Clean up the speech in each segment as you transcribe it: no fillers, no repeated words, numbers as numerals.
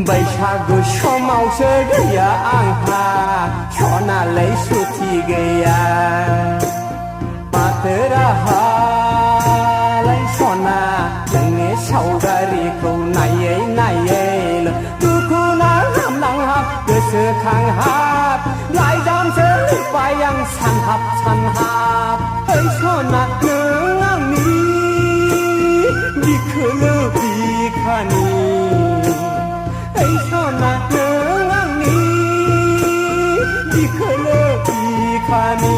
बैसागु समावसो गैया आंहा सनालै सुथि गैया माथो राहालाय सना नोंनि सावगारिखौ नायै नायै दुखु नांहाब गोसोखांहाब लाइजामसो लिरबाय आं सानहाब सानहाब ओइ सना नों आंनि बिखोलो बिखानि सना नों आंनि बिखोलो बिखानि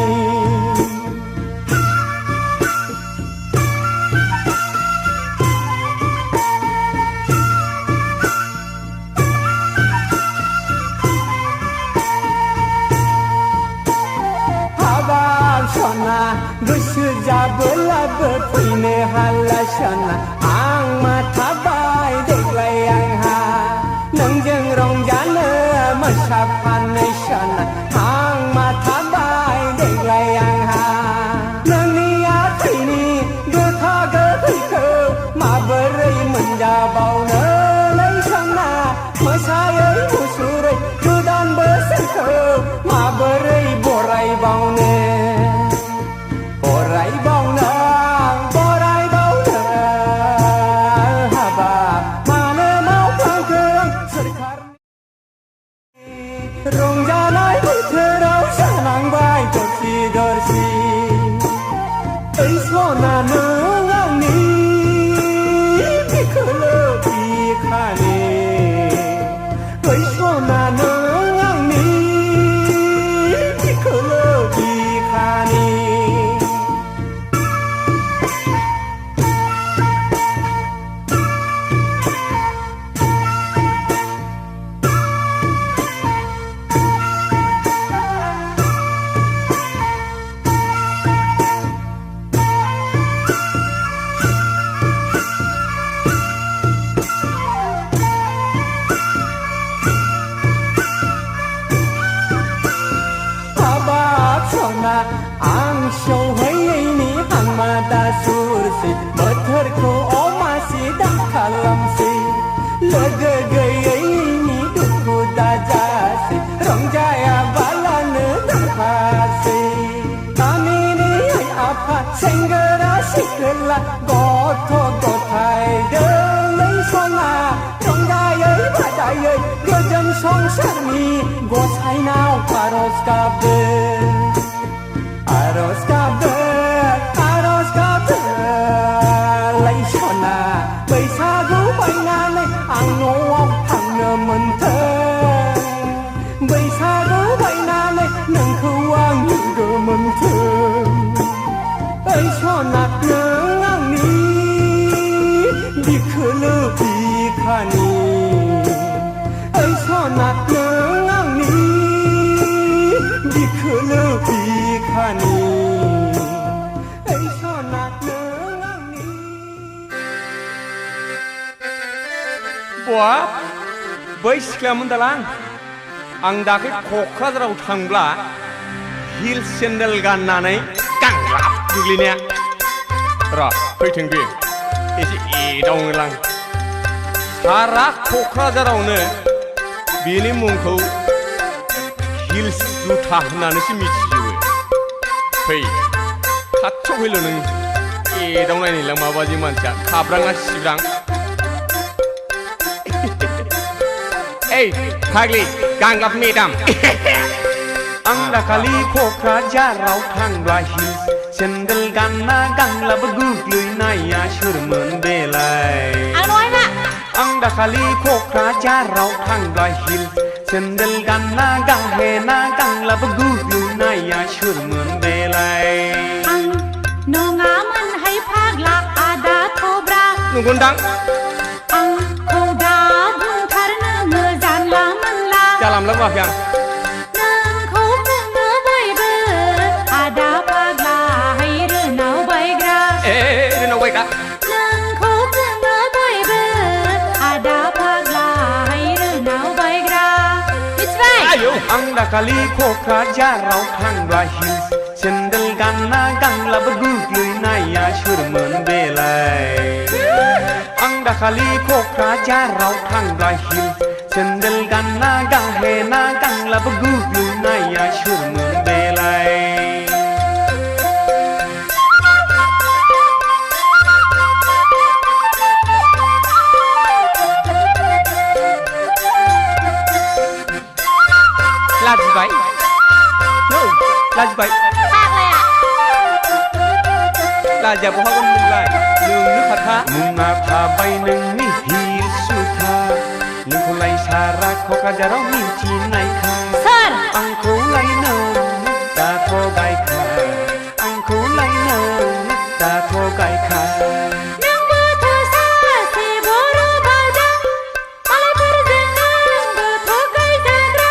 हाबाब सना गोसो जाबोलाबो फैनो हाला सना आं माथाबाय देग्लाय आंहा नोंजों रंजानो मोसाफानो सना आं माथाबाय देग्लाय आंहा नोंनि आखाइनि गोखा गोखैखौ माबोरै मोनजाबावनोलै सना मोसायै मुसुरै गोदान बोसोरखौ माबोरै बरायबावनो रंजानाय बोथोराव जानांबाय दरसि दरसि ओइ सना नों आंनि बिखोलो बिखानि ओइ सना नों आंनि बिखोलो बिखानि आं सौहैयैनि हांमा दा सुरसै बोथोरखौ अमासि दा खालामसै लोगो गैयैनि दुखु दाजासै रंजायाबालानो दाफासै गामिनि आफा सेंग्रा सिख्ला गथ' गथाय दोलै सना रंजायै बाजायै गोजोन संसारनि गसाइनाव आरज गाबो आरज गाबो लाइ सना बैसागु बायनानै आं न'आव थांनो मोनथों बैसागु बायनानै नोंखौ आं लोगो मोनथों ओइ सना नों आंनि बिखोलो बिखानि ओइ सना नों आंनि बिखोलो बिखानि ओइ सना नों आंनि बहा बै सिख्लामोन दालां आं दाख्लै क'क्राझाराव थांब्ला हिल सेन्देल गाननानै गांलाब गोग्लैनाया र' फैथों बे एसे एदावनोलां सारा क'क्राझारावनो बेनि मुंखौ हिल्स जुथा होननानैसो मिथिजोबो फै खाथियाव फैल' नों एदावनायनि लामाबादि मानसिया खाब्राङा सिब्रां ओइ फाग्लि गांलाब मेदाम आं दाखालि क'क्राझाराव थांब्ला हिल्स सेन्देल गानना गांलाब गोग्लैनाया सोरमोन बेलाय आं दाखालि क'क्राझाराव थांब्ला हिल्स सेन्देल गानना गाहेना गांलाब गोग्लैनाया सोरमोन बेलाय आं नङामोनहाय फाग्ला आदा थब्रा नंगौदां आंखौ दा बुंथारनो जानला मोनला जालामला बुङाखै आं नोंखौ बुङो बयबो आदा फाग्ला हाय रोनाव बायग्रा रोनाव बायग्रा नोंखौ बुङो बयबो आदा फाग्ला हाय रोनाव बायग्रा मिथिबाय आं दाखालि क'क्राझाराव थांब्ला हिल्स सेन्देल गानना गांलाब गोग्लैनाया सोरमोन बेलाय आं दाखालि क'क्राझाराव थांब्ला हिल्स सेन्देल गानना गाहेना गांलाब गोग्लैनाया सोरमोन बेलाय लाजिबाय लाजिबाय फाग्लाया लाजिया बहागोन नोंलाय नोंनो खाथा मुङा थाबाय नोंनि हिल्स जुथा नोंखौलाय सारा क'क्राझाराव मिन्थिनायखा सोर आंखौ लायनो दाथ' गायखा आंखौ लायनो दाथ' गायखा नोंबोथ' सासे बर' बाजा मालायफोरजों नोंबोथ' गायजाग्रा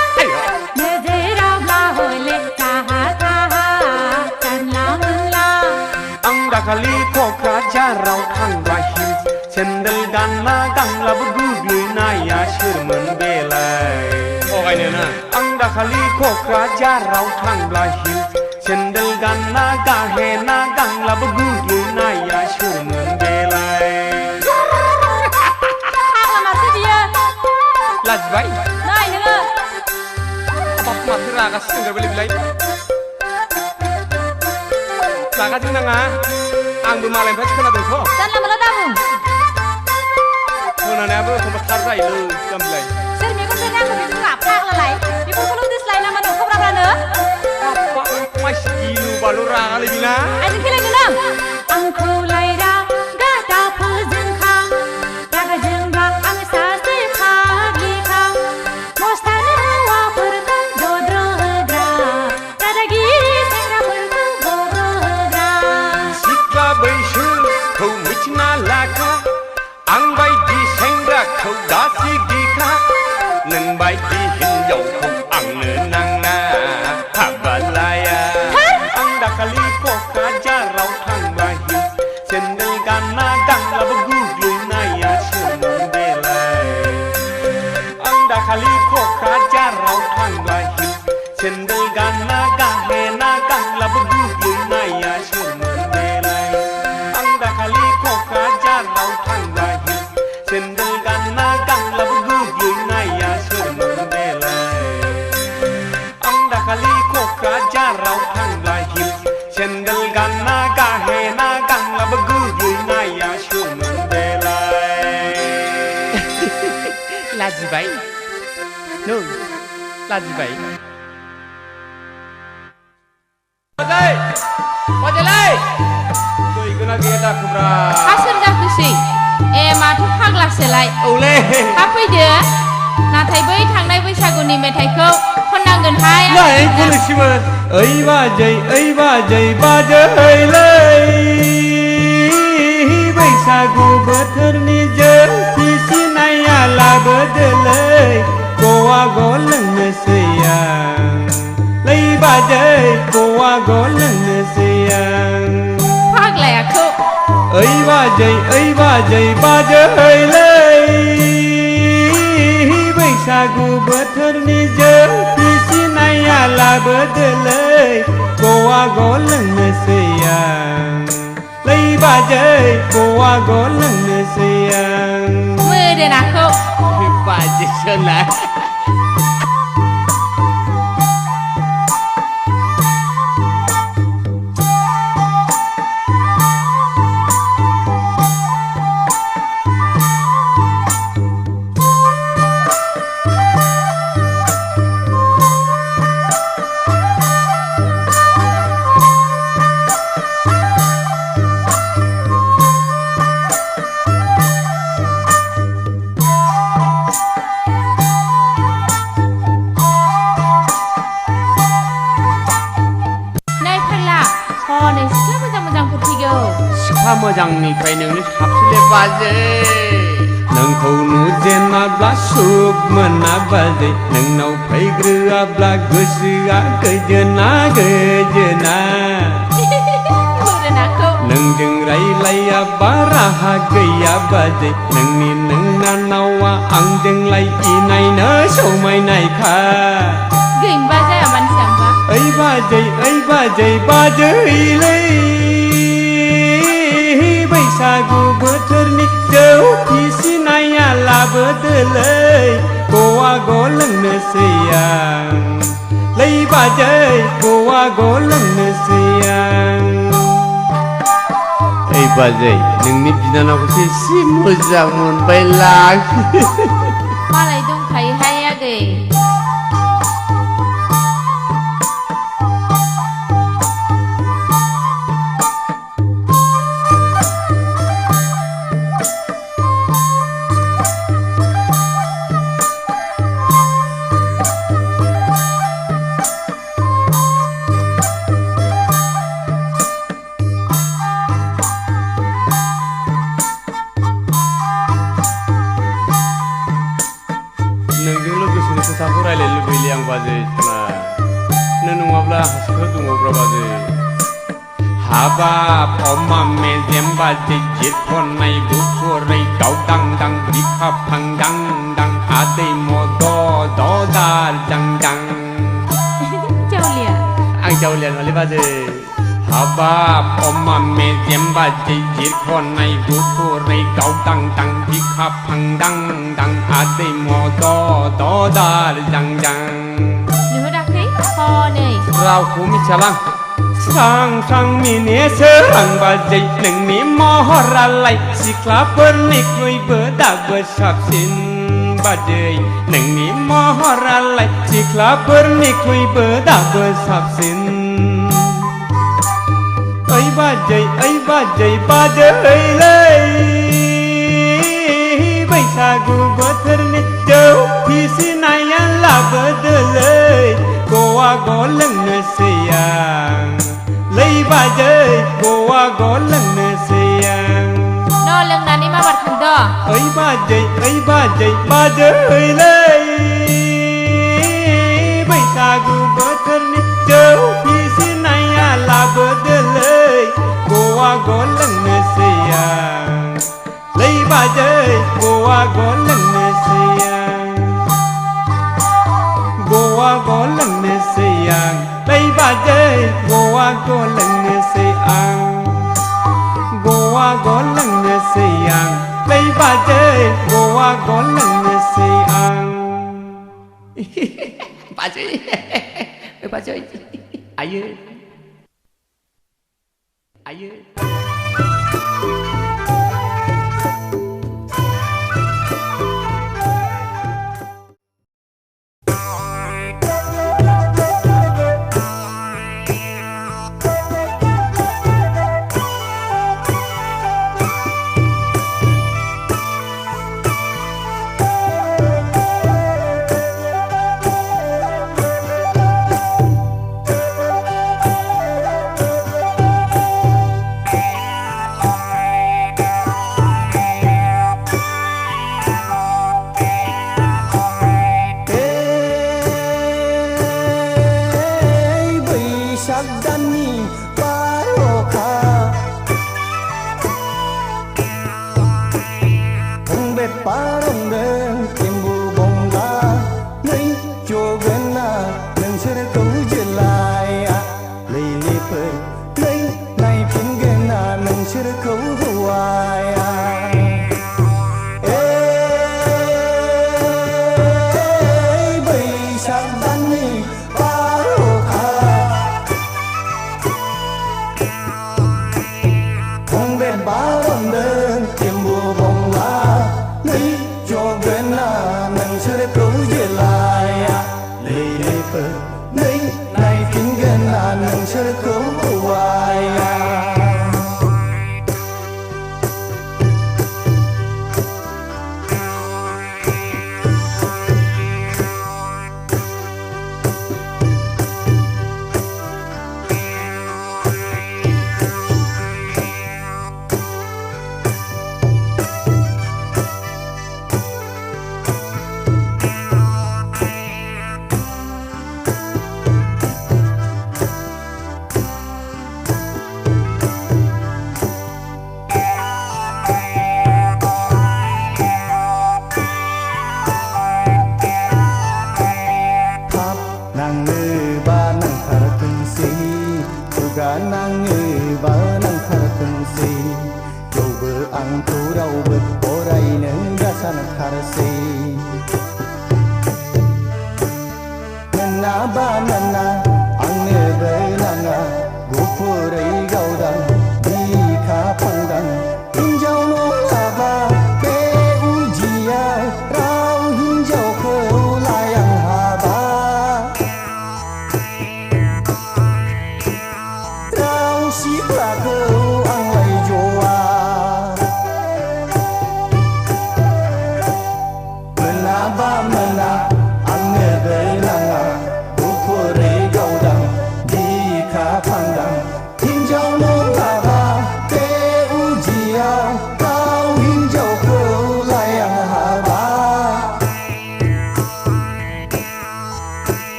नोजोरावब्ला हले साहा साहा जानला मोनला आं दाखालि क'क्राझाराव थांब्ला हिल्स सेन्देल गानना गांलाब गोग्लैनाया सोरमोन बेलाय थगायनो ना आं दाखालि क'क्राझाराव थांब्ला हिल्स सेन्देल गानना गाहेना गांलाब गोग्लैनाया सोरमोन बेलाय फाग्ला माथो बियो लाजिबाय नै नोङो बाप माथो रागासो जोंगारबायलै बिलाय रागा जोंनाङा आंबो मालायनिफ्रायसो खोनादोंथ' जानला मोनला दाबुं खोनानायाबो एखमबा थार जायोलै जाम्बिलाय सोर मेगनजों आंखौ बिदुङा फाग्लालाय बेफोरखौल' दिस्लाय नामा नों खब्राब्रानो मानसि गिलु बालु रागालै बिना आइजों खेलायनो नों आंखौ लायरा गादा फोजोंखां रागा जोंब्ला आं सासे फाग्लिखां मस्तान हौवाफोरखौ दद्र होग्रा दादागिरि सेंग्राफोरखौ दद्र होग्रा सिख्ला बैसोखौ मिथिना लाखा आं बायदि सेंग्राखौ दासि गिखा नों बायदि हिनजावखौ आंनो नाङा हाबालाया आं दाखालि क'क्राझाराव थांब्ला हिल्स सेन्देल गानना गांलाब गोग्लैनाया सोरमोन बेलाय आं दाखालि क'क्राझाराव थांब्ला हिल्स सेन्देल गानना गाहेना गांलाब गोग्लैनाया सोरमोन बेलाय आं दाखालि क'क्राझाराव थांब्ला हिल्स सेन्देल गानना गांलाब गोग्लैनाया सोरमोन बेलाय आं दाखालि क'क्राझाराव थांब्ला हिल्स सेन्देल गानना गाहेना गांलाब गोग्लैनाया सोरमोन बेलाय लाजिबाय नों लाजिबाय अजय अजयलाय दैगोना गैया दाखुब्रा सोर जाखोसै ए माथो फाग्लासोलाय औलै हा फैदो नाथाय बै थांनाय बैसागुनि मेथाइखौ खननांगोनहाय नै खननोसैबो ओइ बाजै बाजैलै बैसागु बोथोरनि जोंथि सिनाया लाबोदोलै गवा ग लोंनोसै आं लै बाजै गवा ग लोंनोसै आं फाग्लायाखौ ओइ बाजै बाजैलै बैसागु बोथोरनि जोंथि सिनाया लाबोदोलै गवा ग लोंनोसै आं लै बाजै गवा ग लोंनोसै आं मोदोनाखौ बाजैसोलाय मोजां फैगौ सिख्ला मोजांनिफ्राय नोंनो साबसिनले बाजै नोंखौ नुजेनाब्ला सुख मोना बाजै नोंनाव फैग्रोआब्ला गोसोआ गोजोना गोजोना मोरोनाखौ नोंजों रायलायाबा राहा गैया बाजै नोंनि नोंनानावा आंजोंलाय इनायनो समायनायखा गैमबा जाया मानसियाबा ओइ बाजै बाजैलै बैसागु बोथोरनि जौ फिसिनाया लाबोदोलै गवा ग लोंनोसै आं लै बाजै गवा ग लोंनोसै आं ओइ बाजै नोंनि बिनानावखौसो एसे मोजां मोनबायलां मालाय दंखायोहाय आगै नोंजों लोगोसेनो खोथाखौ रायलायनो लुबैले आं बाजै सना नों नङाब्ला हासिखौ दङब्रा बाजै हाबाब अमा मेजेम बाजै जिरख'नाय गुफुरै दावदां दां बिखा फांदां दां आदै मद दार दां दां जावलिया आं जावलिया नङालै बाजै हाबाब अमा मेजेम बाजै जिरख'नाय गुफुरै दावदां दां बिखा फांदां दां आदै मद दार दां दां नुहुराखै हनै रावखौ मिथियालां स्रां मिनेसो आं बाजै नोंनि महरालाय सिख्लाफोरनिख्रुइबो दाबो साबसिन बाजै नोंनि महरालाय सिख्लाफोरनिख्रुइबो दाबो साबसिन ओइ बाजै बाजैलै बैसागु बोथोरनि जौ फिसिनाया लाबोदोलै गवा ग लोंनोसै आं लै बाजै गवा ग लोंनोसै आं न' लोंनानै माबार थांद' ओइ बाजै बाजैलै बैसागु बोथोरनि जौ फिसिनाया लाबोदोलै गवा ग लोंनोसै आं लै बाजै गवा ग लोंनोसै आं गवा ग लोंनोसै आं लै बाजै गवा ग लोंनोसै आं गवा ग लोंनोसै आं लै बाजै गवा ग लोंनोसै आं बाजै बाजै आयो आयो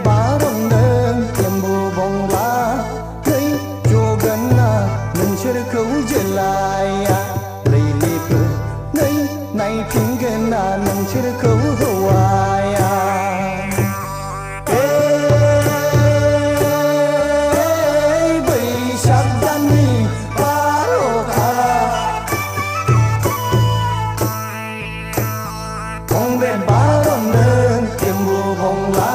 बारंदों एम्बु बंला नै जगोना नोंसोरखौ जेलाया लैलिफोर नै नायफिनगोना नोंसोरखौ हौवाया बैसाग दाननि बार'खा Con ven ba con đơn kiếm mùa vòng lá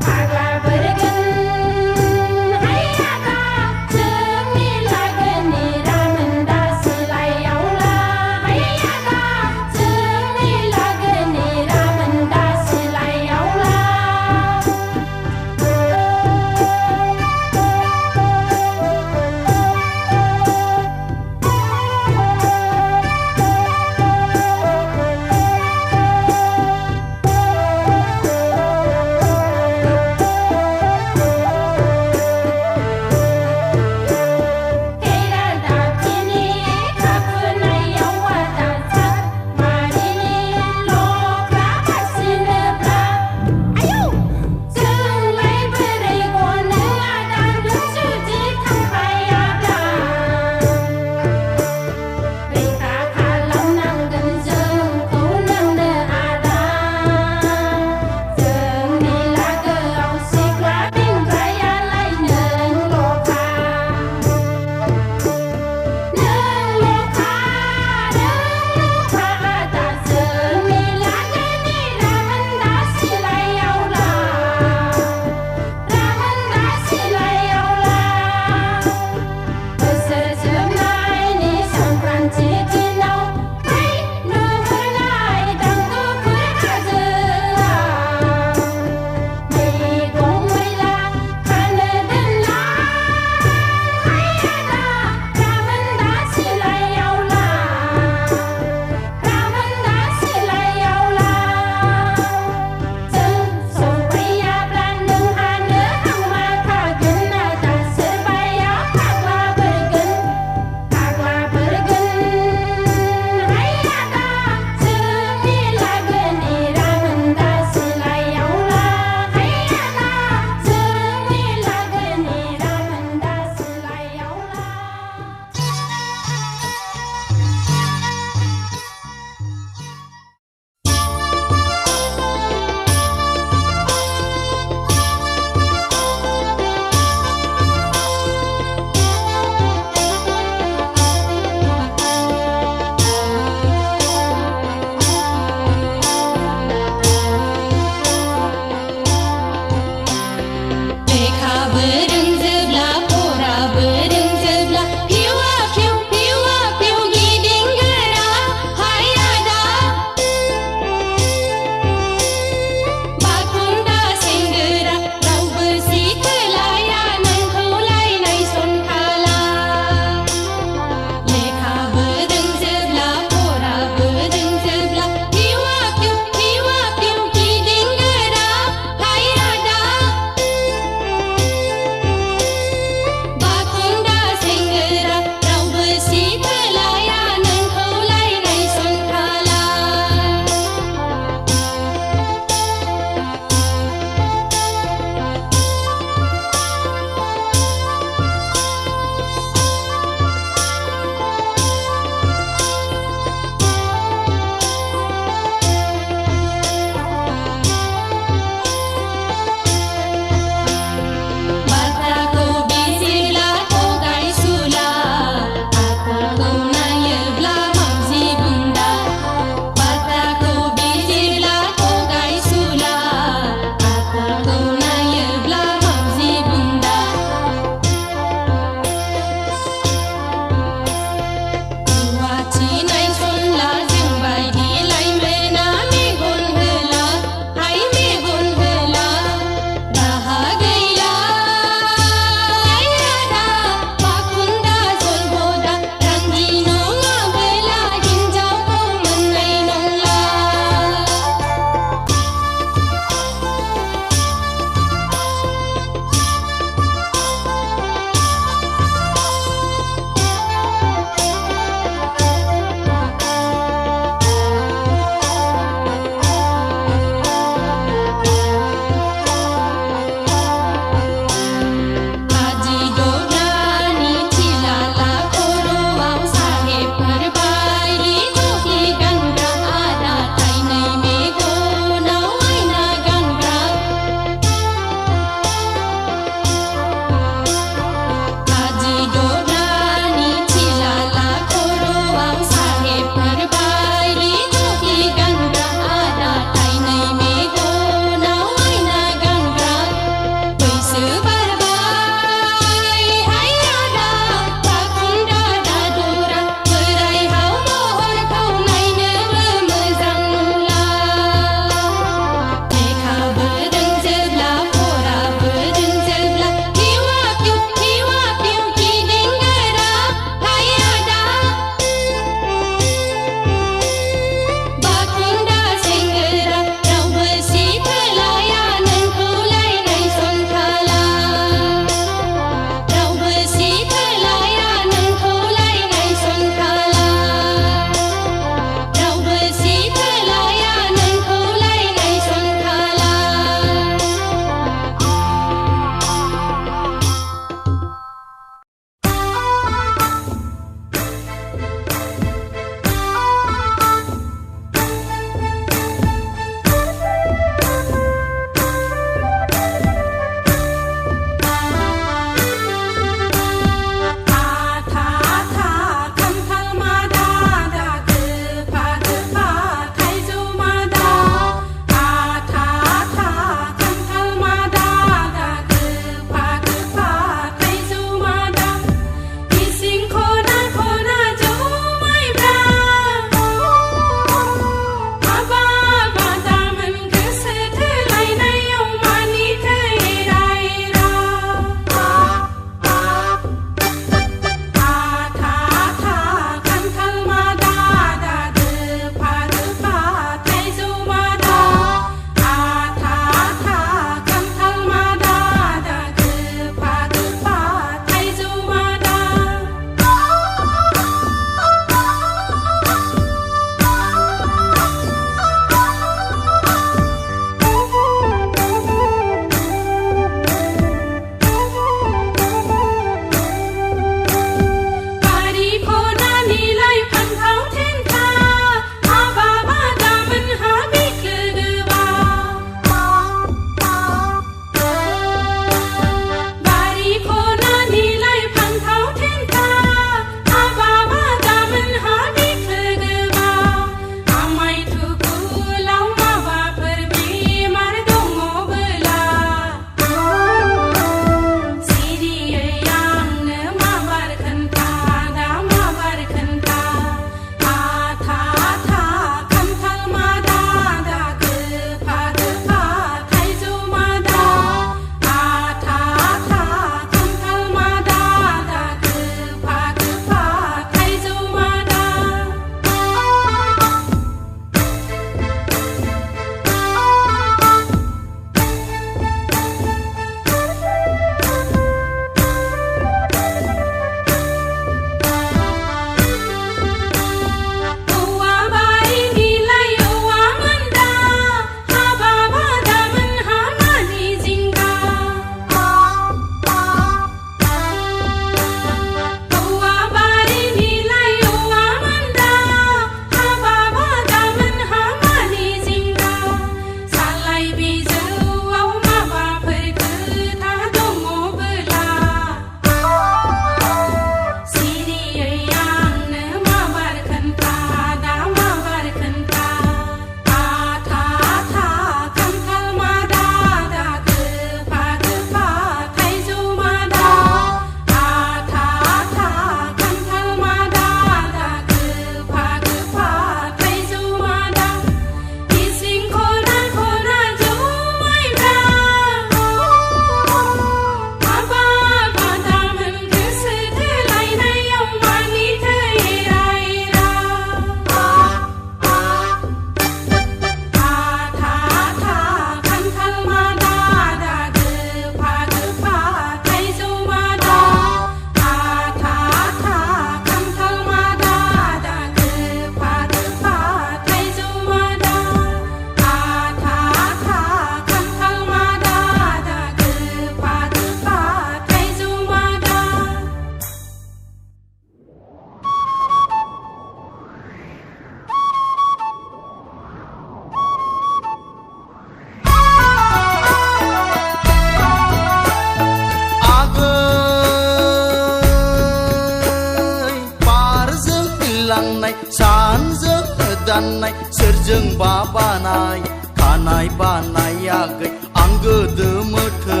सोरजों बा बानाय खानाय बानायाखै आं गोदो मोथो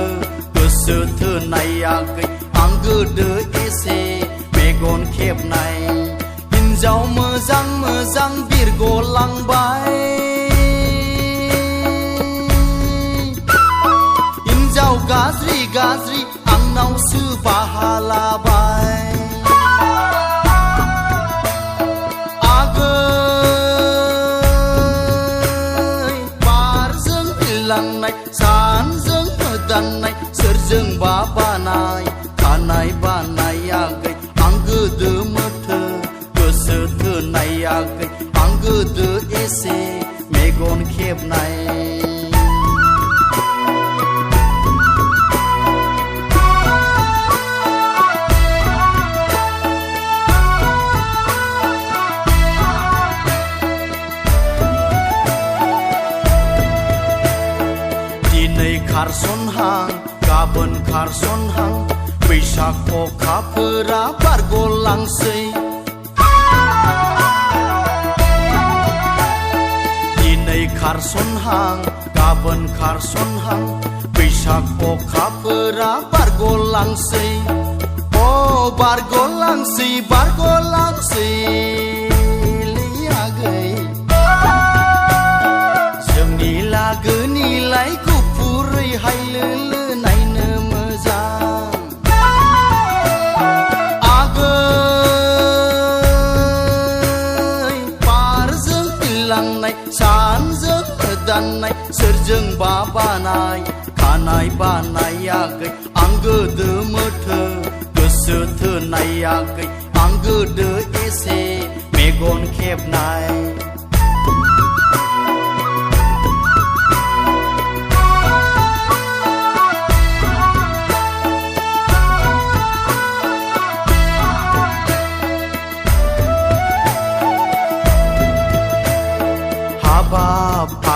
गोसो थोनायाखै आं गोदो एसे मेगन खेबनाय हिन्जाव मोजां मोजां बिरगलांबाय हिन्जाव गाज्रि गाज्रि आंनावसो बाहा लाबाय सानजों मोदाननाय सोरजों बा बानाय खानाय बानायाखै आं गोदो मोथो गोसो थोनायाखै आं गोदो एसे मेगन खेबनाय खारसनहां गाबोन खारसनहां बैसाग अखाफोरा बारगलांसै दिनै खारसनहां गाबोन खारसनहां बैसाग अखाफोरा बारगलांसै अ बारगलांसै बारगलांसै लियागै जोंनि लागोनिलाय हायलो नायनो मोजां आगै बारजों बिरलांनाय सानजों दाननाय सोरजों बा बानाय खानाय बानायाखै आं गोदो मोथो गोसो थोनायाखै आं गोदो एसे मेगन खेबनाय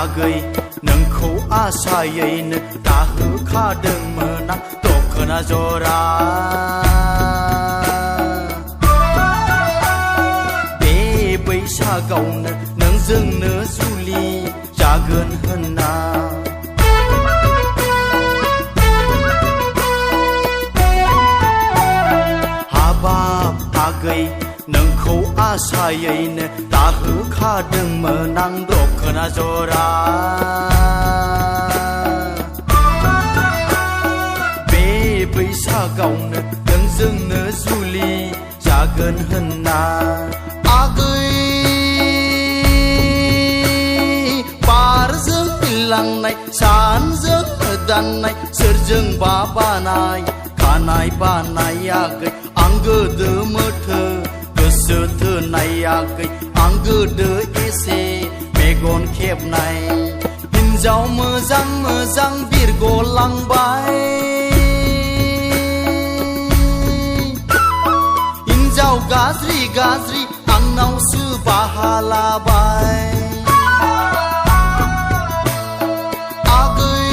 आगै नोंखौ आसायैनो दाहोखादोंमोन आं दखना जरा बे बैसागावनो नोंजोंनो जुलि जागोन होनना हाबाब आगै नोंखौ आसायैनो दाहोखादोंमोन आं दखना जरा बे बैसागावनो नोंजोंनो जुलि जागोन होनना आगै बारजों बिरलांनाय सानजों दाननाय सोरजों बा बानाय खानाय बानायाखै आं गोदो मोथो गोसो थोनायाखै आं गोदो एसे मेगन खेबनाय हिन्जाव मोजां मोजां बिरगलांबाय हिन्जाव गाज्रि गाज्रि आंनावसो बाहा लाबाय आगै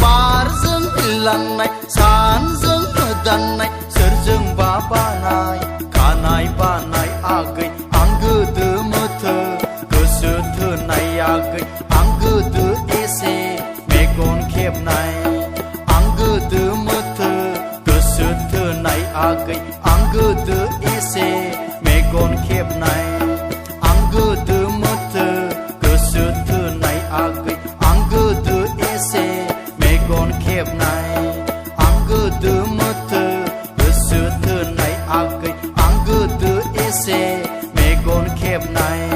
बारजों बिरलांनाय सानजों दाननाय सोरजों बा बानाय खानाय बानाय आगै आं गोदो मोथो गोसो थोनायाखै आं गोदो एसे मेगन खेबनाय आं गोदो मोथो गोसो थोनाय आगै आं गोदो एसे मेगन खेबनाय आं गोदो मोथो गोसो थोनाय आगै आं गोदो एसे मेगन खेबनाय आं गोदो मोथो गोसो थोनाय आगै आं गोदो एसे मेगन खेबनाय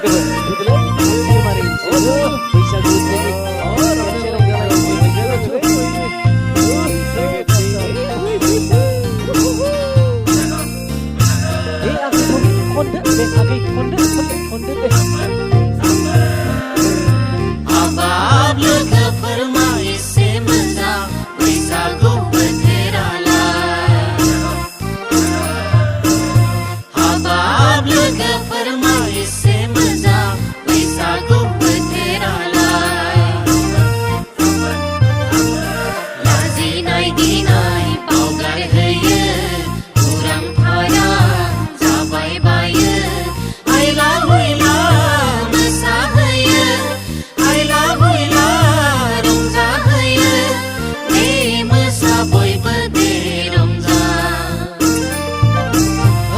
लोगोफोर बिदिनो मारै बैसागु Habab लोगोफोर मा एसे मोजां बैसागु बोथोरालाय Habab लोगोफोर मा एसे मोजां बैसागु बोथोरालाय लाजिनाय गिनाय बावगारहोयो उरां फारां जाबाय बायो हायला हुइला मोसाहोयो हायला हुइला रंजाहोयो दे मोसा बयबो दे रंजा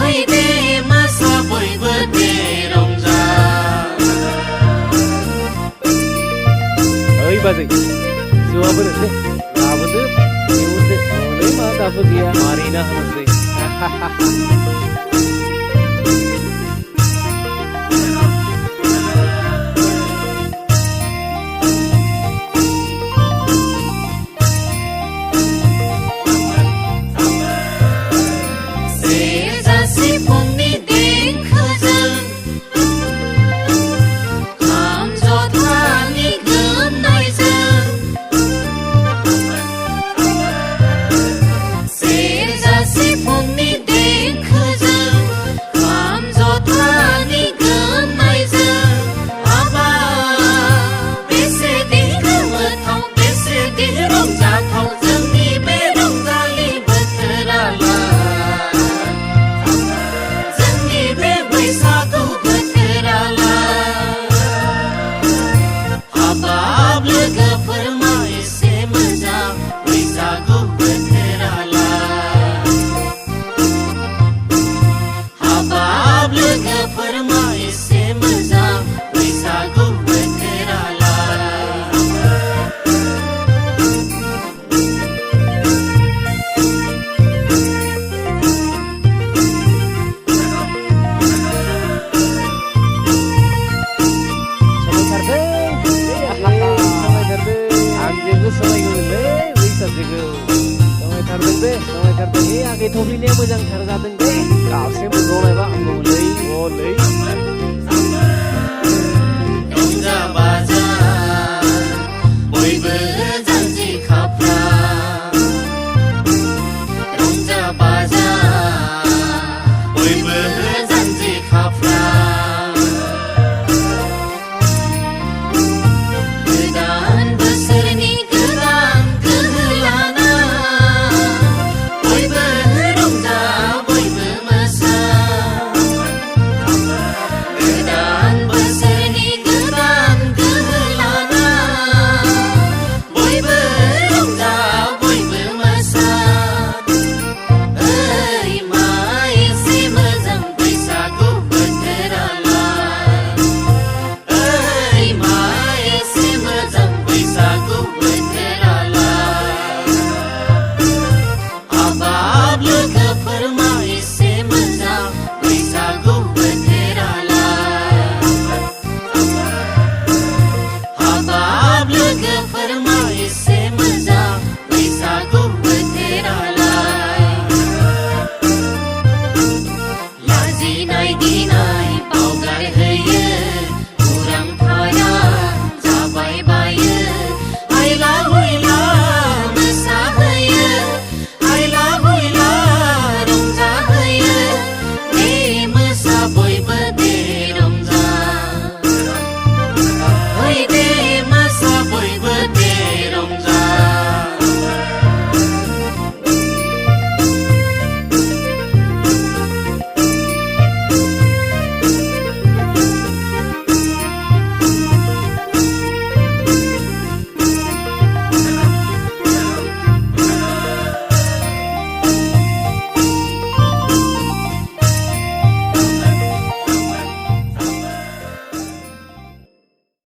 ओइ दे मोसा बयबो दे रंजा ओइ बाजै जौआ बोरो दे लाबोदो एवदो हनै मा दाबो गैया मारिना होनोसै सेरजा सिफुंनि देंखोजों खाम जथानि गोमनायजों सेरजा सिफुंनि देंखोजों खाम जथानि गोमनायजों हाबाब बेसेदि गोमोथाव बेसेदि रंजाथाव जोंनि बे रंजालि बोथोरालाय जोंनि बे बैसागु बोथोरालाय हाबाब लोगोफोर मा एसे मोजां बैसागु बोथोरालाय हाबाब लोगोफोर मा एसे मोजां बैसागु बोथोरालाय समायथारदों आंजोंबो समायगौलै बैसागुखौ समायथारदों दे समायथारदों आगै थफ्लिनाया मोजांथार जादों दे गाबसे मोनबावनायबा हामगौमोनलै